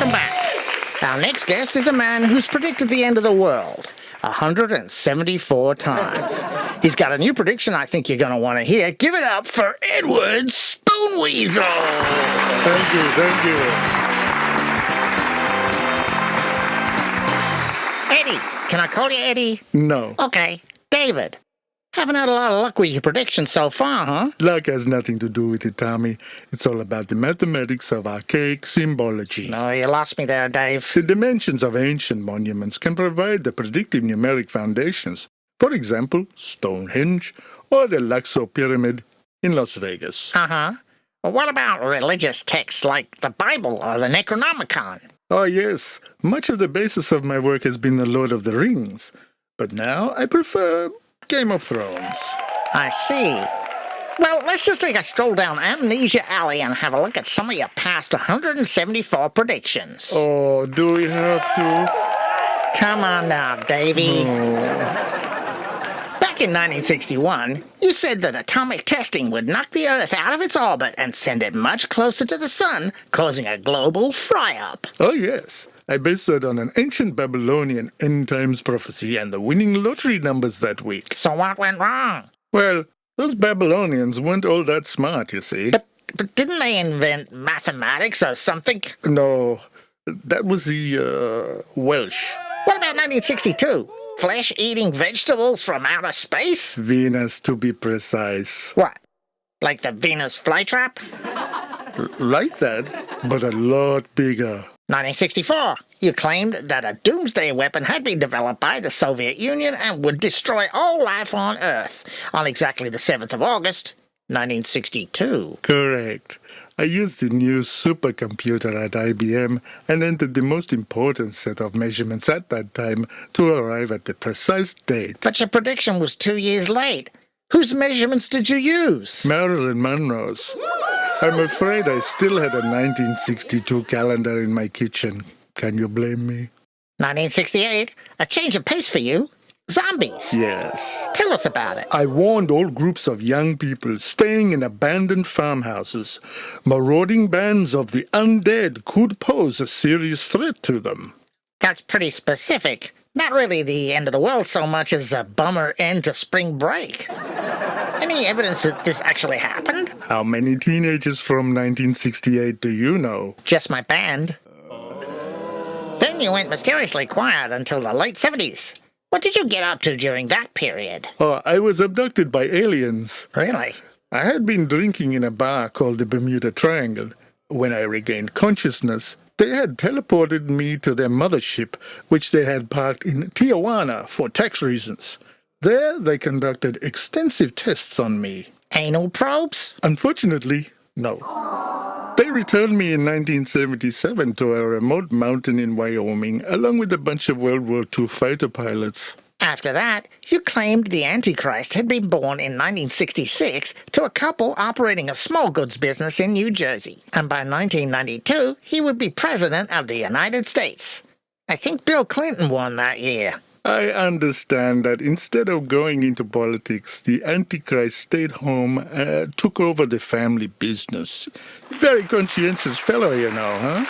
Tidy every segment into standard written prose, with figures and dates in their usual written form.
welcome back. Our next guest is a man who's predicted the end of the world 174 times. He's got a new prediction I think you're going to want to hear. Give it up for Edward Spoonweasel. Thank you. Eddie. Can I call you Eddie? No. Okay. David. Haven't had a lot of luck with your predictions so far, huh? Luck has nothing to do with it, Tommy. It's all about the mathematics of archaic symbology. No, you lost me there, Dave. The dimensions of ancient monuments can provide the predictive numeric foundations. For example, Stonehenge or the Luxor Pyramid in Las Vegas. Uh-huh. Well, what about religious texts like the Bible or the Necronomicon? Oh, yes. Much of the basis of my work has been the Lord of the Rings. But now I prefer Game of Thrones. I see. Well, let's just take a stroll down Amnesia Alley and have a look at some of your past 174 predictions. Oh, do we have to? Come on now, Davey. Back in 1961, you said that atomic testing would knock the Earth out of its orbit and send it much closer to the sun, causing a global fry-up. Oh, yes. I based that on an ancient Babylonian end times prophecy and the winning lottery numbers that week. So what went wrong? Well, those Babylonians weren't all that smart, you see. But didn't they invent mathematics or something? No, that was the Welsh. What about 1962? Flesh-eating vegetables from outer space? Venus, to be precise. What? Like the Venus flytrap? Like that, but a lot bigger. 1964. You claimed that a doomsday weapon had been developed by the Soviet Union and would destroy all life on Earth on exactly the 7th of August, 1962. Correct. I used the new supercomputer at IBM and entered the most important set of measurements at that time to arrive at the precise date. But your prediction was 2 years late. Whose measurements did you use? Marilyn Monroe's. I'm afraid I still had a 1962 calendar in my kitchen. Can you blame me? 1968. A change of pace for you. Zombies. Yes. Tell us about it. I warned all groups of young people staying in abandoned farmhouses. Marauding bands of the undead could pose a serious threat to them. That's pretty specific. Not really the end of the world so much as a bummer end to spring break. Any evidence that this actually happened? How many teenagers from 1968 do you know? Just my band. Then you went mysteriously quiet until the late 70s. What did you get up to during that period? Oh, I was abducted by aliens. Really? I had been drinking in a bar called the Bermuda Triangle. When I regained consciousness, they had teleported me to their mothership, which they had parked in Tijuana for tax reasons. There, they conducted extensive tests on me. Anal probes? Unfortunately, no. They returned me in 1977 to a remote mountain in Wyoming, along with a bunch of World War II fighter pilots. After that, you claimed the Antichrist had been born in 1966 to a couple operating a small goods business in New Jersey. And by 1992, he would be president of the United States. I think Bill Clinton won that year. I understand that instead of going into politics, the Antichrist stayed home, took over the family business. Very conscientious fellow, you know, huh?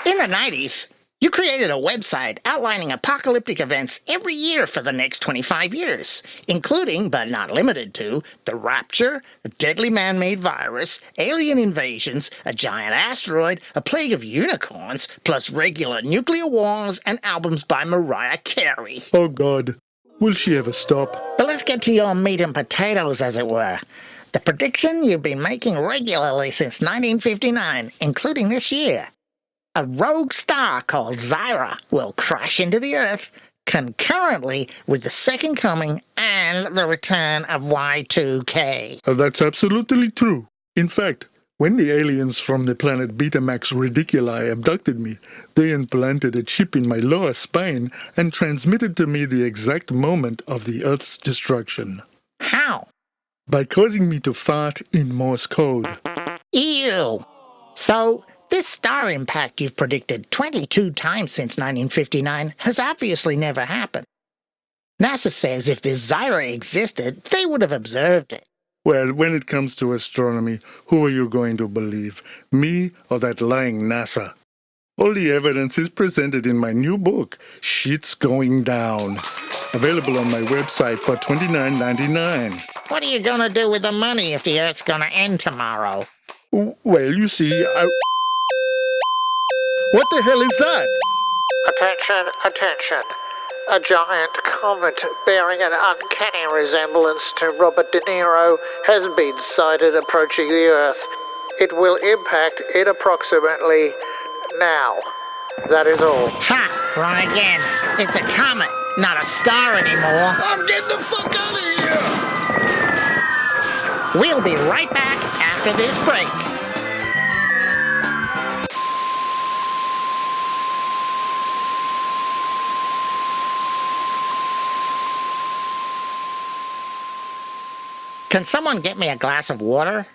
In the 90s, you created a website outlining apocalyptic events every year for the next 25 years, including, but not limited to, the Rapture, a deadly man-made virus, alien invasions, a giant asteroid, a plague of unicorns, plus regular nuclear wars and albums by Mariah Carey. Oh, God. Will she ever stop? But let's get to your meat and potatoes, as it were. The prediction you've been making regularly since 1959, including this year. A rogue star called Zyra will crash into the Earth concurrently with the Second Coming and the return of Y2K. That's absolutely true. In fact, when the aliens from the planet Betamax Ridiculi abducted me, they implanted a chip in my lower spine and transmitted to me the exact moment of the Earth's destruction. How? By causing me to fart in Morse code. Ew. So, this star impact you've predicted 22 times since 1959 has obviously never happened. NASA says if this Zyra existed, they would have observed it. Well, when it comes to astronomy, who are you going to believe? Me or that lying NASA? All the evidence is presented in my new book, Shit's Going Down. Available on my website for $29.99. What are you gonna do with the money if the Earth's gonna end tomorrow? Well, you see, What the hell is that? Attention, attention. A giant comet bearing an uncanny resemblance to Robert De Niro has been sighted approaching the Earth. It will impact in approximately now. That is all. Ha! Wrong again. It's a comet, not a star anymore. I'm getting the fuck out of here! We'll be right back after this break. Can someone get me a glass of water?